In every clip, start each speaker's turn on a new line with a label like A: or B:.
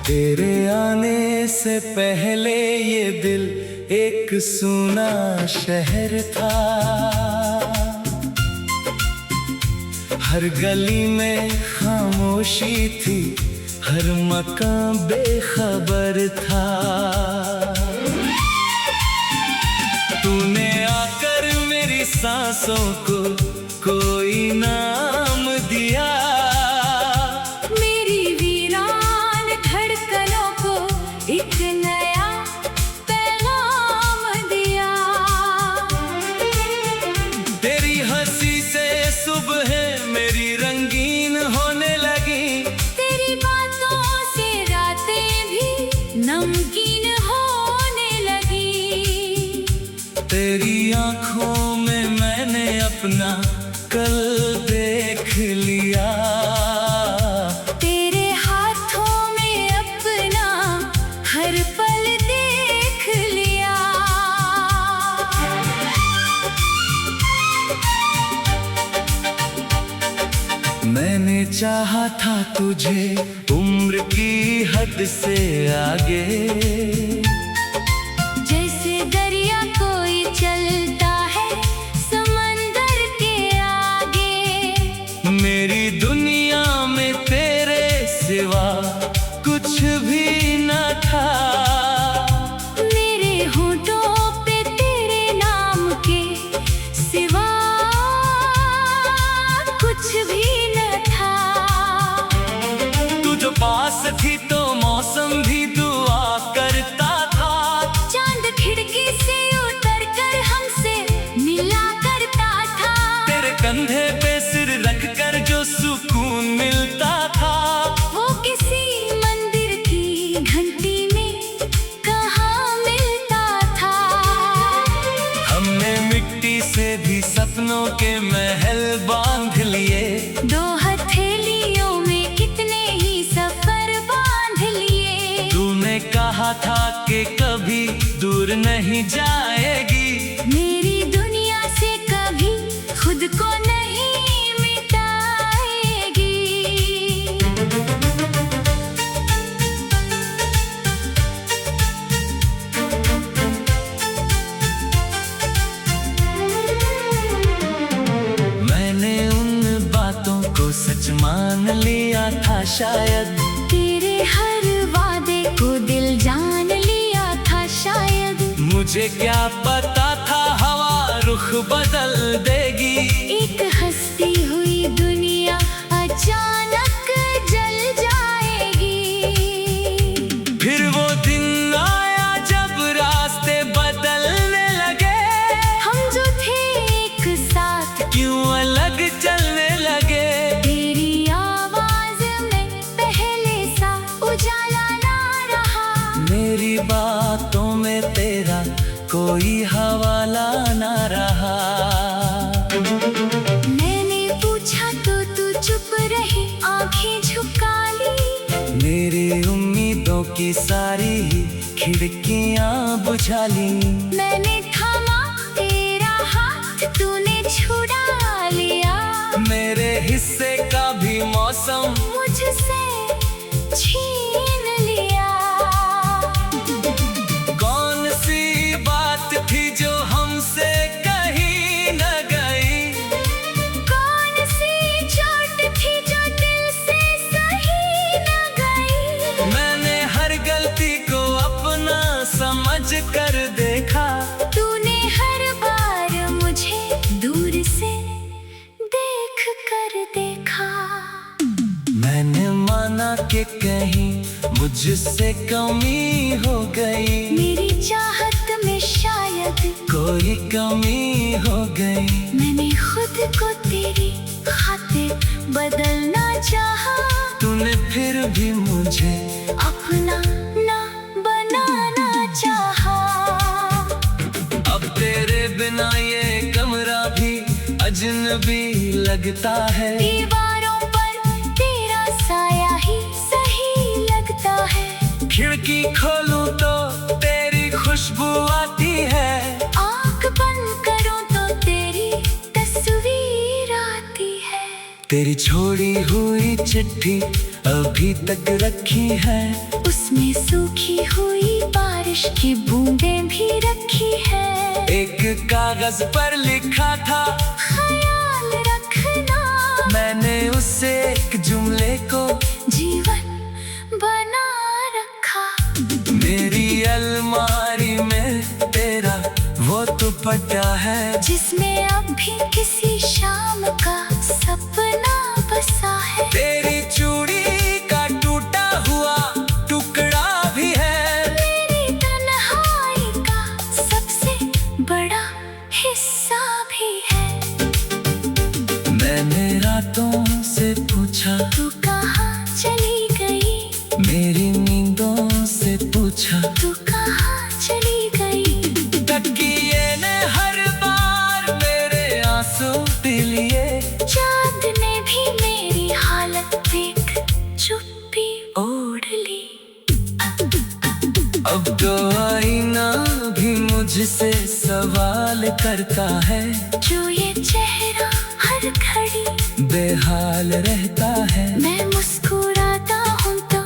A: तेरे आने से पहले ये दिल एक सूना शहर था। हर गली में खामोशी थी, हर मकान बेखबर था। तूने आकर मेरी सांसों को कोई नाम दिया,
B: मेरी वीरान धड़कनों को एक नया पैगाम दिया।
A: तेरी हंसी से सुबह मेरी रंगीन होने लगी,
B: तेरी बातों से रातें भी नमकीन होने लगी।
A: तेरी आंखों में मैंने अपना कल देख लिया,
B: तेरे हाथों में अपना हर पल देख लिया।
A: मैंने चाहा था तुझे उम्र की हद से आगे,
B: जैसे दरिया कोई चलता है समंदर के आगे।
A: मेरी दुनिया में तेरे सिवा कुछ भी न था।
B: मेरे होठों पे तेरे नाम के सिवा कुछ भी न था।
A: तू जो पास थी तो मौसम भी दुआ करता था,
B: चांद खिड़की से उतर कर हमसे मिला करता था।
A: तेरे कंधे पे सिर रख कर जो सुकून मिलता था,
B: वो किसी मंदिर की घंटी में कहाँ मिलता था।
A: हमने मिट्टी से भी सपनों के महल बांध लिए,
B: दो हथेलियों में कितने ही सफर बांध लिए।
A: तूने कहा था कि कभी दूर नहीं जाएगी,
B: मेरी दुनिया से कभी खुद को नहीं मिटाएगी।
A: मैंने उन बातों को सच मान लिया था शायद,
B: तेरे हर वादे को दिल जान लिया था शायद।
A: मुझे क्या पता था हवा रुख बदल देगी,
B: एक हंसती हुई दुनिया अचानक जल जाएगी।
A: फिर वो दिन आया जब रास्ते बदलने लगे,
B: हम जो थे एक साथ
A: क्यों अलग चलने लगे।
B: तेरी आवाज में पहले सा उजाला ना रहा,
A: मेरी बातों में तेरा कोई हवाला ना रहा।
B: मैंने पूछा तो तू चुप रही, आंखें झुका ली।
A: मेरी उम्मीदों की सारी खिड़कियां बुझा ली।
B: मैंने थामा तेरा हाथ, तूने छुड़ा लिया।
A: मेरे हिस्से का भी मौसम
B: मुझसे छीन लिया।
A: कौन सी बात थी जो हमसे कहीं न गई,
B: कौन सी चोट थी जो दिल से सही न गई।
A: मैंने हर गलती को अपना समझ कर देखा,
B: तूने हर बार मुझे दूर से देख कर देखा।
A: मैंने माना कि कहीं मुझसे कमी हो गई,
B: मेरी चाहत में शायद
A: कोई कमी हो गई।
B: मैंने खुद को तेरी खातिर बदलना चाहा,
A: तूने फिर भी मुझे
B: अपना ना बनाना चाहा।
A: अब तेरे बिना ये कमरा भी अजनबी लगता है,
B: दीवारों पर तेरा साया ही सही लगता है।
A: खिड़की खोलूं तो तेरी खुशबू आती है,
B: आँख बंद करूं तो तेरी तस्वीर आती है।
A: तेरी छोड़ी हुई चिट्ठी अभी तक रखी है,
B: उस उसमें सूखी हुई बारिश की बूंदें भी रखी है।
A: एक कागज पर लिखा था
B: ख्याल रखना,
A: मैंने उससे एक जुमले को
B: जीवन बना रखा।
A: मेरी अलमारी में तेरा वो दुपट्टा है,
B: जिसमें अब भी किसी शाम का सपना बसा है।
A: तेरी चूड़ी का टूटा हुआ टुकड़ा भी है,
B: मेरी तन्हाई का सबसे बड़ा हिस्सा भी है।
A: मैंने रातों से पूछा
B: तू कहाँ चली गई,
A: मेरी नींदों से पूछा
B: तू कहाँ चली गई।
A: तकिए ने हर बार मेरे आंसू पी लिए,
B: चाँद ने भी मेरी हालत देख चुप्पी ओढ़ ली।
A: अब तो आईना भी मुझसे सवाल करता है,
B: जो ये चेहरा हर घड़ी
A: बेहाल रहता है।
B: मैं मुस्कुराता हूँ तो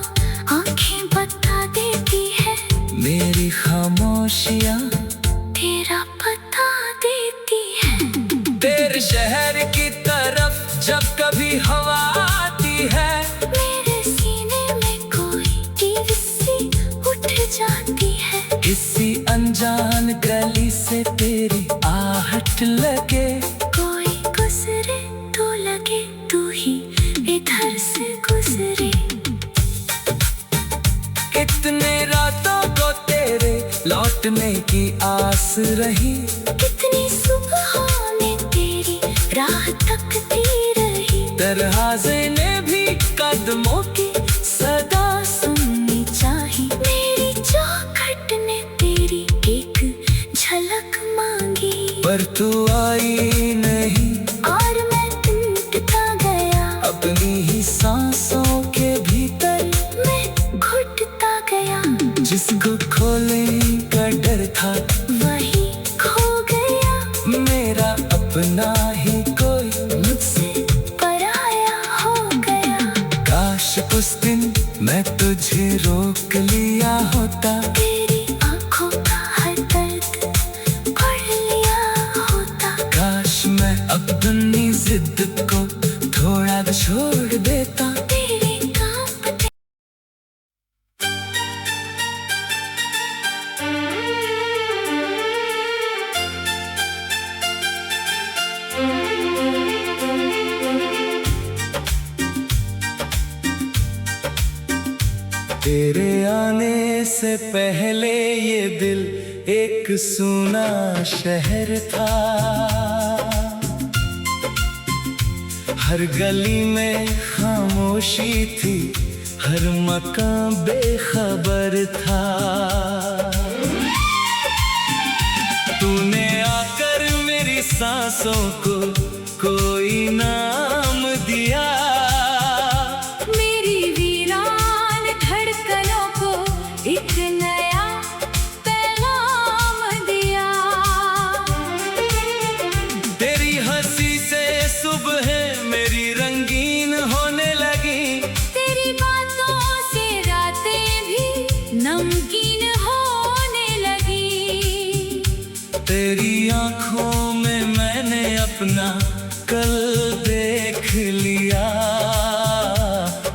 B: आंखें बता देती है,
A: मेरी खामोशियाँ
B: तेरा पता देती है।
A: तेरे शहर की तरफ जब कभी हवा आती है,
B: मेरे सीने में कोई टीसी उठ जाती है।
A: किसी अनजान गली से तेरी आहट लगे,
B: कोई गुजरे तो लगे तू ही इधर से गुजरे।
A: कितने रातों को तेरे लौटने की आस रही,
B: कितनी सुबहों में तेरी राह तकती रही।
A: दरवाजे ने भी कदमों की
B: सदा सुननी चाहिए, मेरी चौखट ने तेरी एक झलक मांगी।
A: पर तू आई नहीं,
B: और मैं टूटता गया,
A: अपनी ही सांसों के भीतर
B: मैं घुटता गया।
A: जिसको खोले का डर था
B: वही खो गया,
A: मेरा अपना ही कोई
B: मुझसे पराया हो गया।
A: काश उस दिन मैं तुझे रोक लिया होता,
B: तेरी आंखों का हर दर्द पढ़ लिया होता।
A: काश मैं अपनी जिद को थोड़ा छोड़ देता।
B: तेरे कांपते
A: तेरे आने से पहले ये दिल एक सूना शहर था, हर गली में खामोशी थी, हर मकान बेखबर था। तूने आकर मेरी सांसों को कोई नाम दिया,
B: मेरी वीरान धड़कनों को एक नया पैगाम दिया।
A: तेरी हंसी से सुबह मेरी रंगीन होने लगी,
B: तेरी बातों से रातें भी नमकीन होने लगी।
A: तेरी आंखों में मैंने अपना कल देख लिया,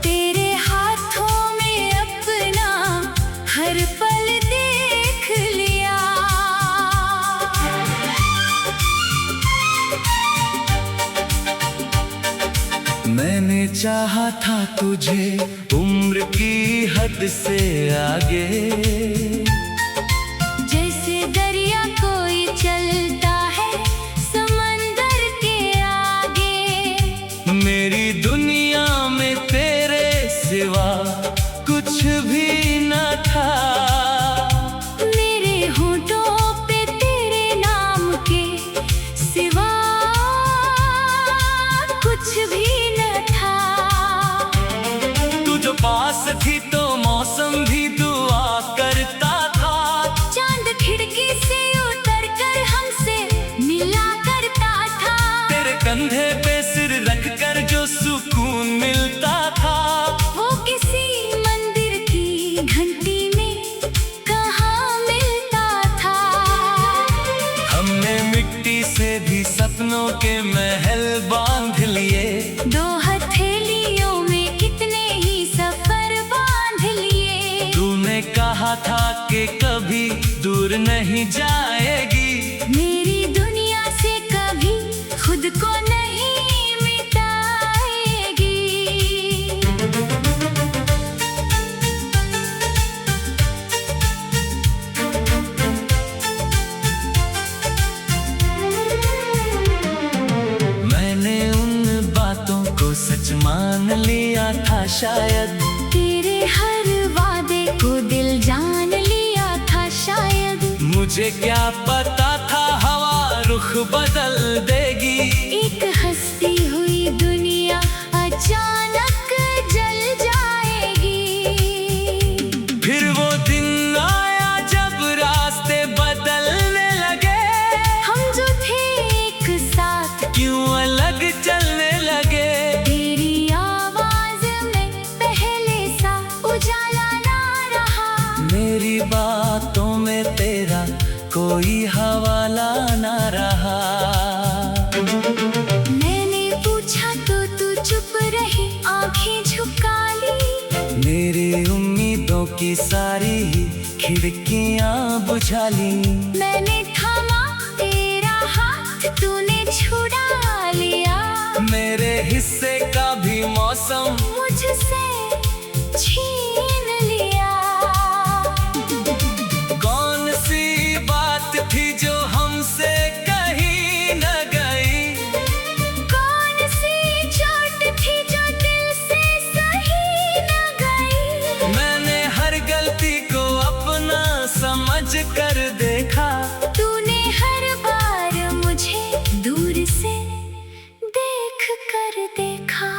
B: तेरे हाथों में अपना हर पल देख लिया।
A: मैंने चाहा था तुझे उम्र की हद से आगे,
B: जैसे दरिया कोई चलता है समंदर के आगे।
A: मेरी दुनिया में तेरे सिवा कुछ भी न था,
B: मेरे होठों पे तेरे नाम के सिवा कुछ भी न था।
A: तू जो पास थी तो मौसम भी दुआ करता था कि कभी दूर नहीं जाएगी।
B: मेरी दुनिया से कभी खुद को नहीं मिटाएगी।
A: मैंने उन बातों को सच मान लिया था शायद,
B: तेरे हर वादे को दिल जान लिया था शायद।
A: मुझे क्या पता था हवा रुख बदल देगी।
B: एक हंसती हुई दुनिया अचानक जल जाएगी।
A: फिर वो दिन आया जब रास्ते बदलने लगे।
B: हम जो थे एक साथ
A: क्यों अलग चलने लगे।
B: तेरी आवाज में पहले सा उजाला ना रहा।
A: मेरी बातों में तेरा कोई हवाला ना रहा।
B: मैंने पूछा तो तू चुप रही, आंखें झुका ली।
A: मेरी उम्मीदों की सारी खिड़कियां बुझा ली।
B: मैंने थामा तेरा हाथ, तूने छुड़ा लिया।
A: मेरे हिस्से का भी मौसम
B: मुझसे छीन लिया।
A: कौन सी बात थी जो हमसे कहीं न गई।
B: कौन सी चोट थी जो दिल से सही न गई।
A: मैंने हर गलती को अपना समझ कर देखा।
B: तूने हर बार मुझे दूर से देख कर देखा।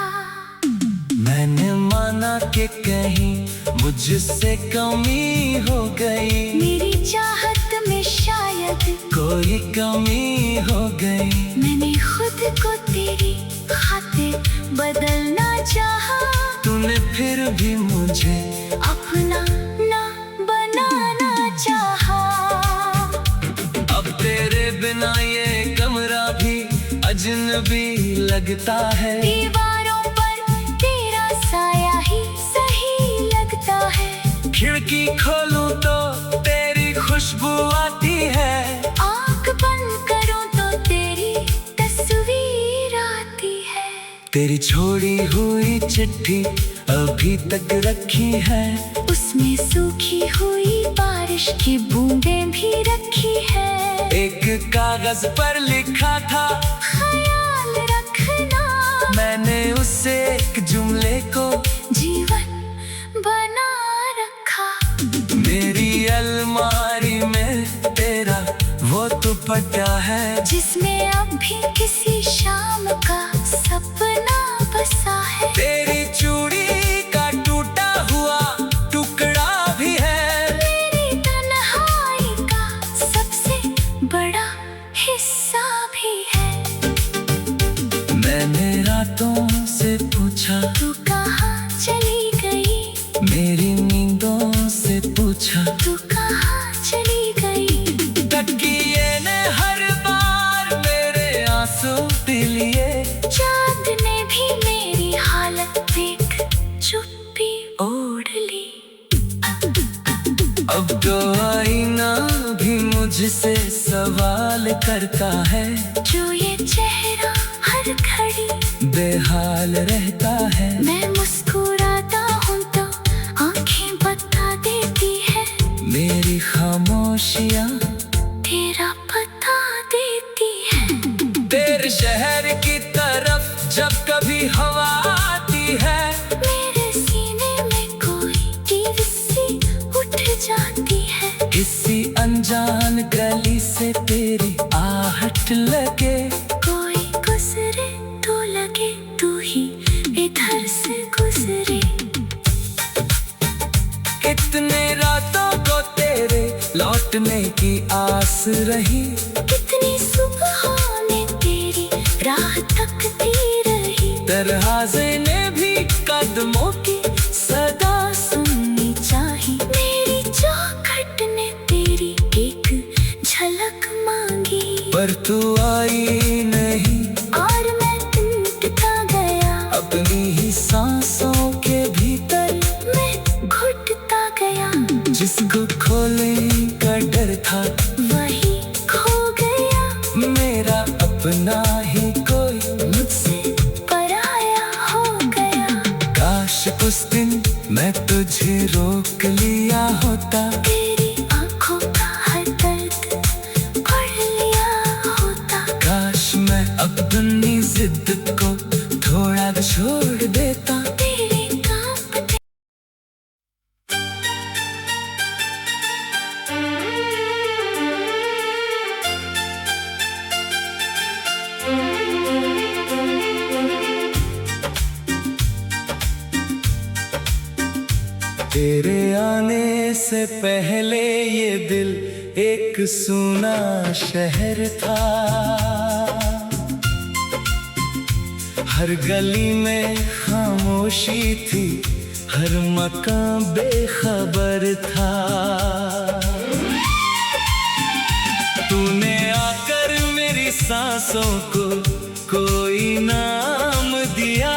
A: मैंने माना कि कहीं मुझसे कमी हो गई।
B: मेरी चाहत में शायद
A: कोई कमी हो गई।
B: मैंने खुद को तेरी खातिर बदलना चाहा।
A: तूने फिर भी मुझे
B: अपना ना बनाना चाहा।
A: अब तेरे बिना ये कमरा भी अजनबी लगता है।
B: दीवारों पर तेरा साया ही सही लगता है।
A: खिड़की खोलूं तो तेरी खुशबू आती है।
B: आँख बंद करूं तो तेरी तस्वीर आती है।
A: तेरी छोड़ी हुई चिट्ठी अभी तक रखी है।
B: उसमें सूखी हुई बारिश की बूंदें भी रखी है।
A: एक कागज पर लिखा था
B: ख्याल रखना।
A: मैंने उससे एक जुमले को
B: जीवन बना रखा।
A: मेरी अलमारी में तेरा वो दुपट्टा है,
B: जिसमें अब भी किसी शाम का सपना बसा है।
A: तेरी चूड़ी का टूटा हुआ टुकड़ा भी है।
B: मेरी तन्हाई का सबसे बड़ा हिस्सा भी है।
A: मैंने रातों से पूछा
B: तू कहाँ चली गई।
A: मेरी नींदों से पूछा
B: तू कहाँ चली गई।
A: तकिए ने हर बार मेरे आंसू पी लिए।
B: चाँद ने भी मेरी हालत देख चुप्पी ओढ़ ली।
A: अब तो आईना भी मुझसे सवाल करता है।
B: जो ये चेहरा हर घड़ी
A: बेहाल रहता है।
B: मैं मुस्कुराता हूँ तो आंखें बता देती है।
A: मेरी खामोशियाँ
B: तेरा पता देती है।
A: तेरे शहर की तरफ जब कभी हवा आती है।
B: मेरे सीने में कोई टीवी सी उठ जाती है।
A: किसी अनजान गली से तेरी आहट लगे।
B: कोई गुजरे तो लगे तू ही इधर से गुजरे।
A: कितने रातों को तेरे लौटने की आस रही।
B: कितनी सुबहों ने तेरी राह तकती रही।
A: दरवाजे ने भी कदमों की
B: सदा सुननी चाहिए। मेरी चौखट ने तेरी एक झलक मांगी।
A: पर तू आई नहीं।
B: और मैं टूटता गया।
A: अपनी ही सांसों के भीतर
B: मैं घुटता गया।
A: जिसको खोने का डर था
B: वही खो गया,
A: मेरा अपना ही कोई
B: मुझसे पराया हो गया।
A: काश उस दिन मैं तुझे रोक लिया होता,
B: तेरी आंखों का हर दर्द पढ़ लिया होता।
A: काश मैं अपनी जिद को थोड़ा छोड़ देता।
B: तेरे कांपते
A: तेरे आने से पहले ये दिल एक सूना शहर था। हर गली में खामोशी थी, हर मकान बेखबर था। तूने आकर मेरी सांसों को कोई नाम दिया,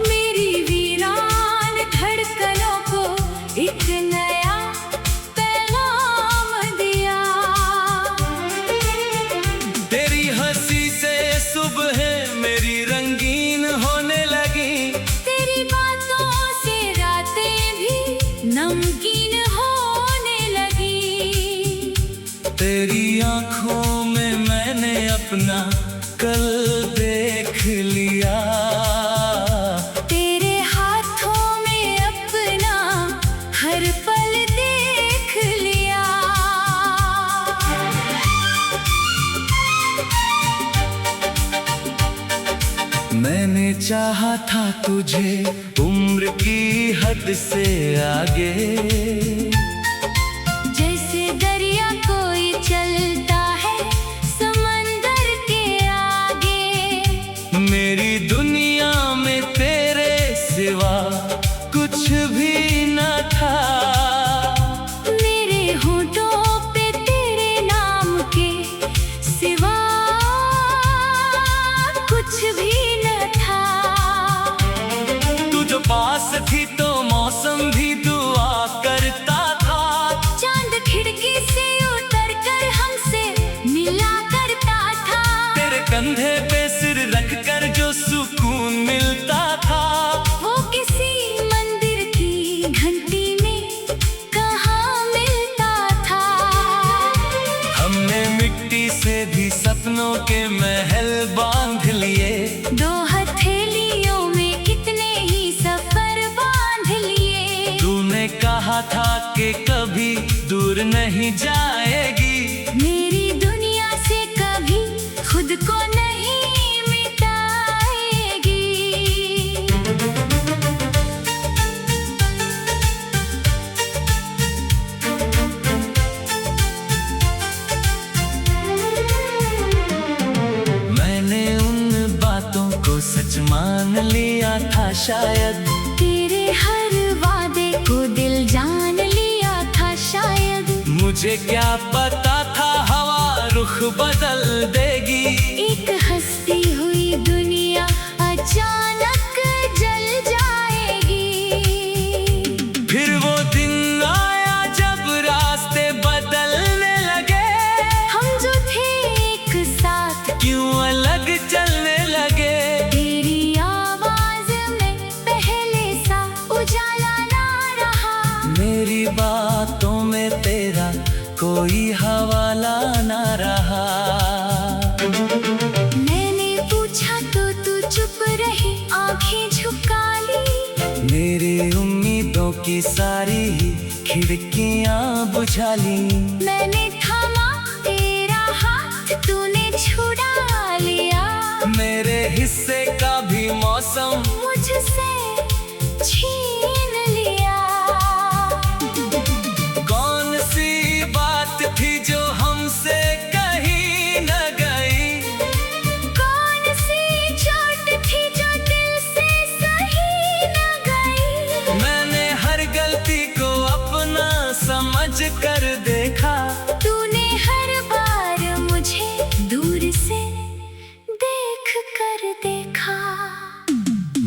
B: मेरी वीरान धड़कनों को एक नया पैगाम दिया।
A: तेरी हंसी से सुबह मेरी रंगीन होने लगी,
B: तेरी बातों से रातें भी नमकीन होने लगी।
A: तेरी आंखों में मैंने अपना कल देख लिया।
B: तेरे हाथों में अपना हर पल देख लिया।
A: मैंने चाहा था तुझे उम्र की हद से आगे,
B: जैसे दरिया कोई चलता है समंदर के आगे।
A: मेरी दुनिया में तेरे सिवा कुछ भी न था।
B: मेरे होठों पे तेरे नाम के सिवा कुछ भी न था।
A: तू जो पास थी तो मौसम भी दुआ करता था।
B: चांद खिड़की से उतर कर हमसे मिला करता था।
A: तेरे कंधे पे सिर रख कर जो सुकून मिलता था,
B: वो किसी मंदिर की घंटी में कहाँ मिलता था।
A: हमने मिट्टी से भी सपनों के महल बांध लिए।
B: दो हथेलियों में कितने ही सफर बांध लिए।
A: तूने कहा था कि कभी दूर नहीं जाएगी,
B: मेरी दुनिया से कभी खुद को नहीं मिटाएगी।
A: मैंने उन बातों को सच मान लिया था शायद।
B: तेरे हर वादे को दिल जान लिया था शायद।
A: मुझे क्या पता था हवा रुख बदल देगी।
B: एक हंसती हुई दुनिया अचानक जल जाएगी।
A: फिर वो दिन आया जब रास्ते बदलने लगे।
B: हम जो थे एक साथ
A: क्यों अलग चलने लगे।
B: तेरी आवाज में पहले सा उजाला ना रहा।
A: मेरी बातों में तेरा कोई हवाला ना रहा।
B: मैंने पूछा तो तू चुप रही, आंखें झुका ली।
A: मेरी उम्मीदों की सारी खिड़कियां बुझा ली।
B: मैंने थामा तेरा हाथ, तूने छुड़ा लिया।
A: मेरे हिस्से का भी मौसम
B: मुझसे छीन लिया।
A: कौन सी बात थी जो हमसे कही न गई।
B: कौन सी चोट थी जो दिल से सही न गई।
A: मैंने हर गलती को अपना समझ कर देखा।
B: तूने हर बार मुझे दूर से देख कर देखा।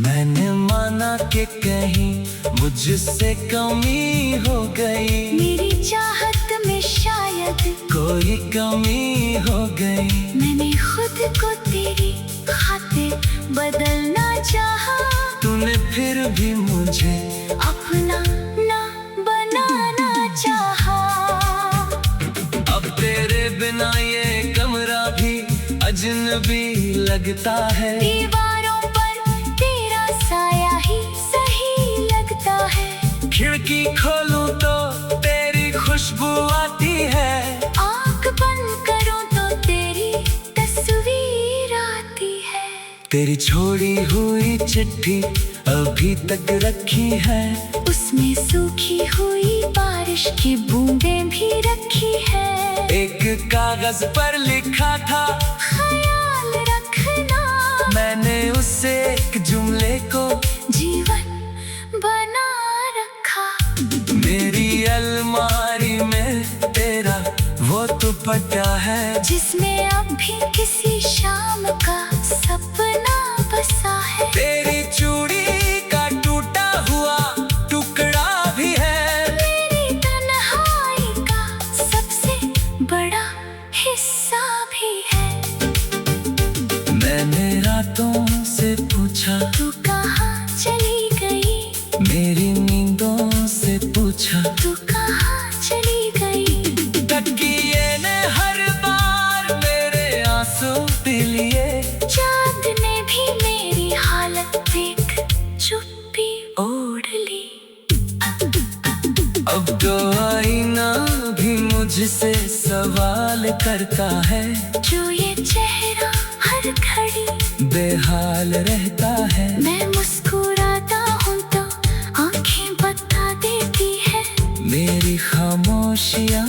A: मैंने माना कि कहीं मुझ मुझसे कमी हो गई,
B: मेरी चाहत में शायद
A: कोई कमी हो गई।
B: मैंने खुद को तेरी खातिर बदलना चाहा,
A: तूने फिर भी मुझे
B: अपना ना बनाना चाहा।
A: अब तेरे बिना ये कमरा भी अजनबी लगता है,
B: दीवारों पर तेरा साया ही सही लगता है।
A: खिड़की खोलूं तो तेरी खुशबू आती है,
B: आँख बंद करूं तो तेरी तस्वीर आती है।
A: तेरी छोड़ी हुई चिट्ठी अभी तक रखी है,
B: उसमें सूखी हुई बारिश की बूंदें भी रखी है।
A: एक कागज पर लिखा था
B: ख्याल रखना,
A: मैंने उससे एक जुमले को
B: जीवन बना रखा।
A: मेरी अलमारी में तेरा वो दुपट्टा है,
B: जिसमें अब भी किसी शाम का सपना बसा है।
A: तेरी चूड़ी का टूटा हुआ टुकड़ा भी है,
B: मेरी तन्हाई का सबसे बड़ा हिस्सा भी है।
A: मैंने रातों से पूछा
B: तू कहाँ चली गई,
A: मेरी नींदों से पूछा
B: तू कहाँ चली गई।
A: तकिए ने हर बार मेरे आंसू पी लिए,
B: चाँद ने भी मेरी हालत देख चुप्पी ओढ़ ली।
A: अब तो आईना भी मुझसे सवाल करता है,
B: जो ये चेहरा हर घड़ी
A: बेहाल रहता है।
B: मैं मुस्कुराता हूँ तो आंखें बता देती है,
A: मेरी खामोशियाँ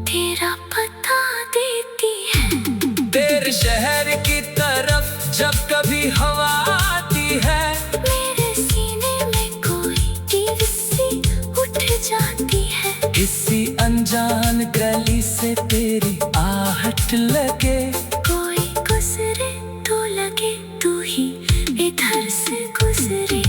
B: तेरा पता देती है।
A: तेरे शहर की तरफ जब कभी हवा आती है,
B: मेरे सीने में कोई चीज़ सी उठ जाती है।
A: किसी अनजान गली से तेरी आहट लगे,
B: कोई गुजरे तो लगे तू ही इधर से गुजरे।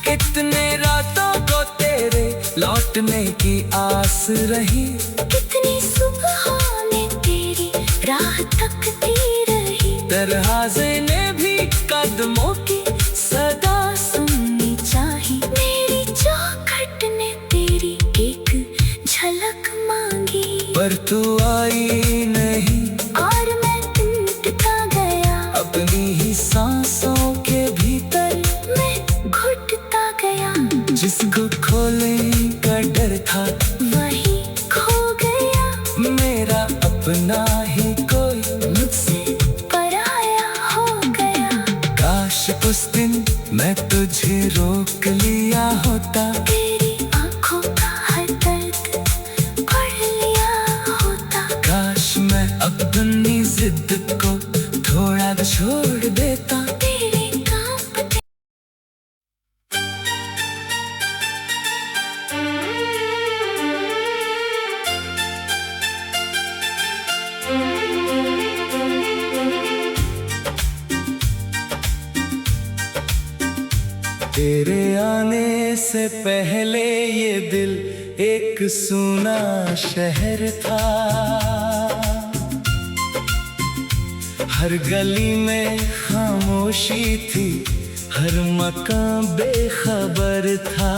A: कितने रातों को तेरे लौटने की आस रही,
B: कितनी सुबह में तेरी राह तकती रही।
A: दरवाजे ने भी कदमों की
B: सदा सुननी चाहिए, मेरी चौखट ने तेरी एक झलक मांगी।
A: पर तू आई नहीं,
B: और मैं टूटता गया,
A: अपनी ही सांसों के भीतर
B: मैं घुटता गया।
A: जिसको खोलने का डर था
B: वही खो गया,
A: मेरा अपना ही कोई
B: मुझसे पराया हो गया।
A: काश उस दिन मैं तुझे रोक लिया होता,
B: तेरी आंखों का हर दर्द पढ़ लिया होता।
A: काश मैं अपनी जिद को थोड़ा छोड़ देता।
B: तेरे कांपते
A: तेरे आने से पहले ये दिल एक सूना शहर था, हर गली में खामोशी थी, हर मकान बेखबर था।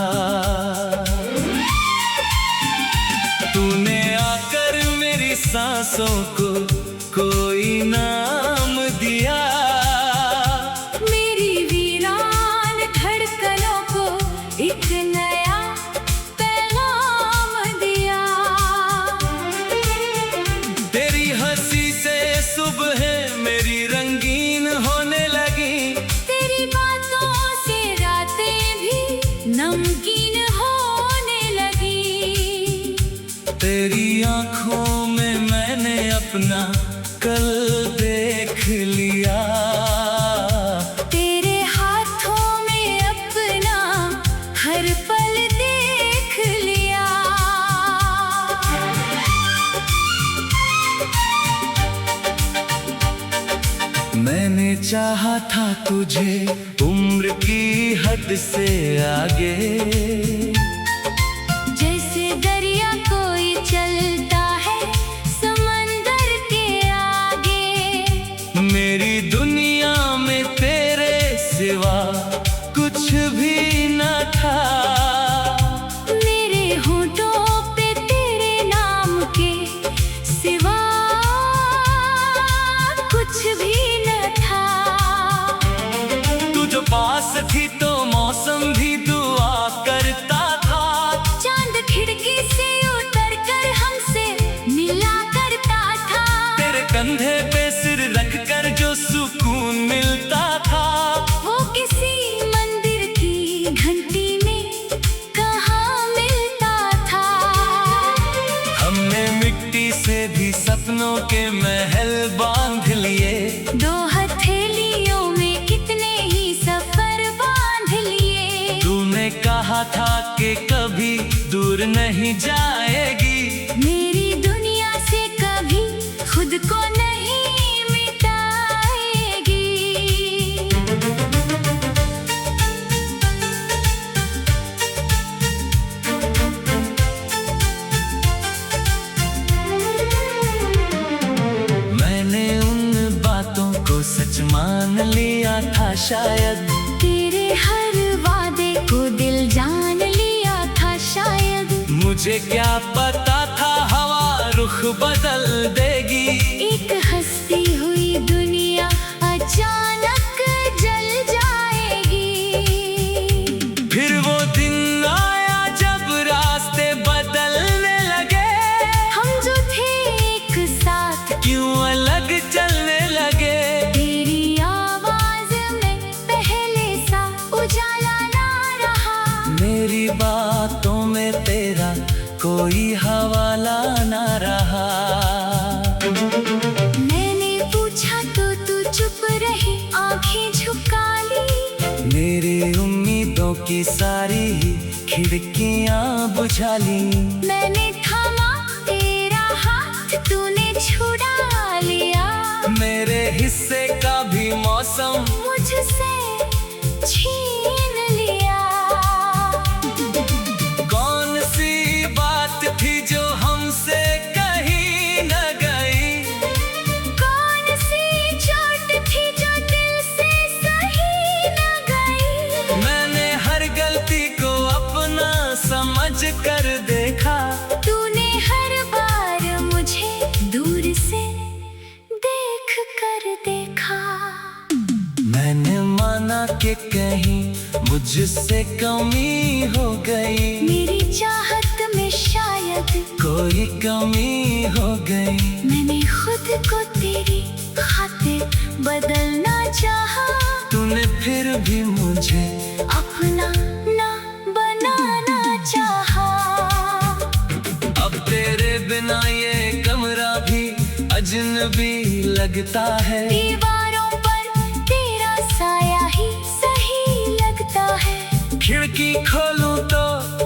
A: तूने आकर मेरी सांसों को कोई नाम दिया,
B: मेरी वीरान धड़कनों को एक नया पैगाम दिया।
A: तेरी हंसी से सुबह मेरी रंगीन होने लगी,
B: तेरी बातों से रातें भी नमकीन होने लगी।
A: तेरी आंखों में मैंने अपना कल देख लिया,
B: तेरे हाथों में अपना हर पल देख लिया।
A: मैंने चाहा था तुझे उम्र की हद से आगे।
B: जैसे दरिया कोई चलता है समंदर के आगे।
A: मेरी दुनिया में तेरे सिवा कुछ भी न था।
B: मेरे होठों पे तेरे नाम के सिवा कुछ भी न था।
A: तू जो पास थी तो मौसम भी दुआ करता था।
B: चांद खिड़की से उतर कर हमसे मिला करता था।
A: तेरे कंधे पे सिर रख कर जो सुकून मिलता था।
B: वो किसी मंदिर की घंटी में कहाँ मिलता था।
A: हमने मिट्टी से भी सपनों के महल बांध लिए।
B: दो हथेलियों में कितने ही सफर बांध लिए।
A: तूने कहा था कि कभी दूर नहीं जाएगी।
B: मेरी दुनिया से कभी खुद को नहीं मिटाएगी।
A: मैंने उन बातों को सच मान लिया था शायद।
B: तेरे हर वादे को दिल जान लिया था शायद।
A: मुझे क्या पता था हवा रुख बदल देगी।
B: एक हंसती हुई दुनिया अचानक जल जाएगी।
A: फिर वो दिन आया जब रास्ते बदलने लगे।
B: हम जो थे एक साथ
A: क्यों अलग चलने लगे।
B: तेरी आवाज में पहले सा उजाला ना रहा।
A: मेरी बातों में तेरा कोई हवाला ना रहा।
B: मैंने पूछा तो तू चुप रही आंखें झुका ली।
A: मेरी उम्मीदों की सारी खिड़कियां बुझा ली।
B: मैंने थामा तेरा हाथ तूने छुड़ा लिया।
A: मेरे हिस्से का भी मौसम
B: मुझसे छीन लिया।
A: कौन सी बात थी जो हमसे कहीं न गई।
B: कौन सी चोट थी जो दिल से सही न गई।
A: मैंने हर गलती को अपना समझ कर देखा।
B: तूने हर बार मुझे दूर से देख कर देखा।
A: मैंने माना कि कहीं मुझसे कमी हो गई।
B: मेरी चाहत में शायद
A: कोई कमी हो गई।
B: मैंने खुद को तेरी खातिर बदलना चाहा।
A: तूने फिर भी मुझे
B: अपना ना बनाना चाहा।
A: अब तेरे बिना ये कमरा भी अजनबी लगता है।
B: दीवारों पर तेरा साया ही सही लगता है।
A: खिड़की खोलूं तो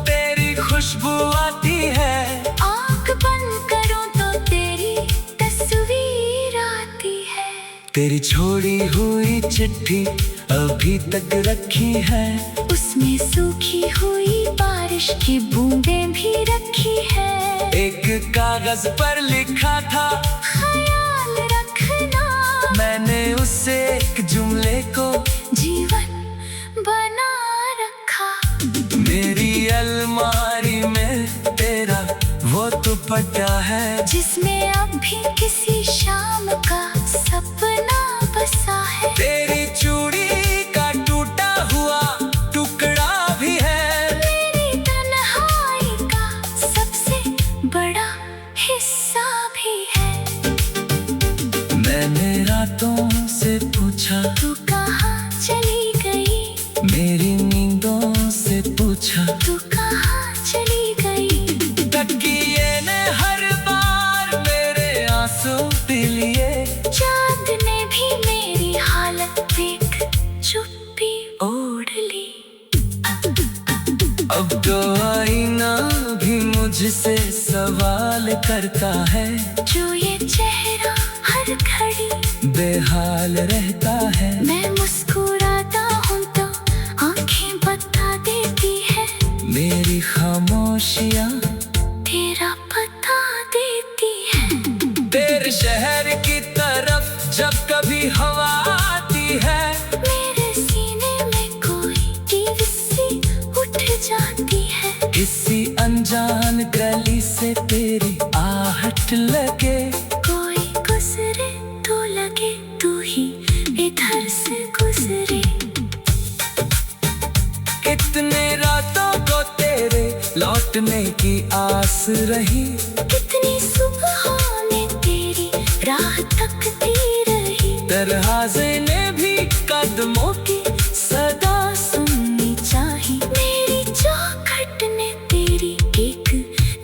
A: तेरी खुशबू आती है।
B: आँख बंद करूं तो तेरी तस्वीर आती है।
A: तेरी छोड़ी हुई चिट्ठी अभी तक रखी है।
B: उसमें सूखी हुई बारिश की बूंदें भी रखी है।
A: एक कागज पर लिखा था
B: ख्याल रखना।
A: मैंने उससे एक जुमले को
B: जीवन बना रखा।
A: मेरी अलमारी में तेरा वो दुपट्टा है।
B: जिसमें अब भी किसी शाम का सपना बसा है।
A: तेरी चूड़ी का टूटा हुआ टुकड़ा भी है।
B: मेरी तन्हाई का सबसे बड़ा हिस्सा भी है।
A: मैंने रातों से पूछा
B: तू कहाँ चली गई।
A: मेरी नींदों से पूछा
B: तू कहाँ चली गई।
A: तकिए ने हर बार मेरे आंसू पी लिए।
B: चांद ने भी मेरी हालत देख चुप्पी ओढ़ ली।
A: अब तो आईना भी मुझसे सवाल करता है।
B: जो ये चेहरा हर घड़ी
A: बेहाल रहता है।
B: मैं मुस्कुराता हूँ तो आंखें बता देती है,
A: मेरी खामोशियाँ
B: तेरा पता देती है।
A: तेरे शहर की तरफ जब कभी हवा आती है,
B: मेरे सीने में कोई चीज़ सी उठ जाती है।
A: किसी अनजान गली से तेरी आहट लगे,
B: कोई गुजरे तो लगे तू ही इधर से गुजरे।
A: कितने रातों को तेरे लौटने की आस रही,
B: कितनी सुबहों ने तेरी राह तकती रही।
A: दरवाजे ने भी कदमों की
B: सदा सुननी चाहिए, मेरी चौखट ने तेरी एक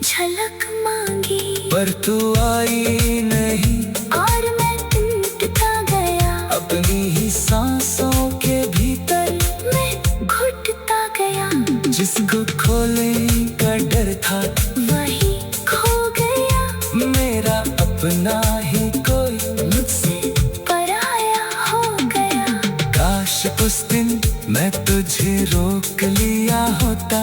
B: झलक मांगी।
A: पर तू आई नहीं,
B: और मैं टूटता गया,
A: अपनी ही सांसों के भीतर
B: मैं घुटता गया।
A: जिसको खोने का डर था
B: वही खो गया,
A: मेरा अपना ही कोई
B: मुझसे पराया हो गया।
A: काश उस दिन मैं तुझे रोक लिया होता,